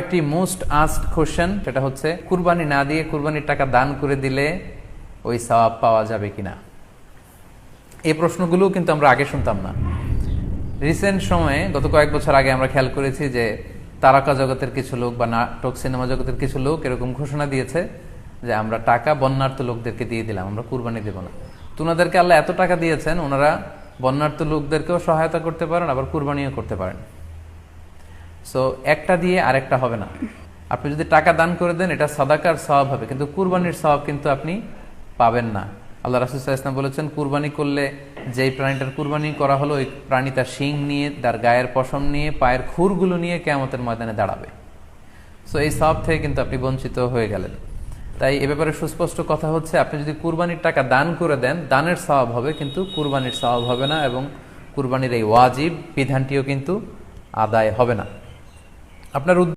একটি most asked question, সেটা হচ্ছে কুরবানি না দিয়ে কুরবানির টাকা দান করে দিলে ওই সওয়াব পাওয়া যাবে কিনা। এই প্রশ্নগুলো কিন্তু আমরা আগে শুনতাম না। রিসেন্ট সময়ে গত কয়েক বছর আগে আমরা খেয়াল করেছি যে তারকা জগতের কিছু লোক বা নাটক সিনেমা জগতের কিছু লোক এরকম ঘোষণা দিয়েছে যে আমরা টাকা বন্যার্থ লোকদেরকে দিয়ে দিলাম, আমরা কুরবানি দেব না। তো ওনাদেরকে আল্লাহ এত টাকা দিয়েছেন, ওনারা বন্যার্থ লোকদেরকেও সহায়তা করতে পারেন, আবার কুরবানিও করতে পারেন। সো একটা দিয়ে আরেকটা হবে না। আপনি যদি টাকা দান করে দেন এটা সাদাকার সওয়াব হবে, কিন্তু কুরবানির সওয়াব কিন্তু আপনি পাবেন না। আল্লাহ রাসূল সাল্লাল্লাহু আলাইহি ওয়াসাল্লাম বলেছেন, কুরবানি করলে যেই প্রাণীটার কুরবানি করা হলো ওই প্রাণী তার শিং নিয়ে, তার গায়ের পশম নিয়ে, পায়ের খুরগুলো নিয়ে কিয়ামতের ময়দানে দাঁড়াবে। সো এই সওয়াব থেকে কিন্তু আপনি বঞ্চিত হয়ে গেলেন। তাই এ ব্যাপারে সুস্পষ্ট কথা হচ্ছে, আপনি যদি কুরবানির টাকা দান করে দেন, দানের সওয়াব হবে কিন্তু কুরবানির সওয়াব হবে না, এবং কুরবানির এই ওয়াজিব বিধানটিও কিন্তু আদায় হবে না। আপনার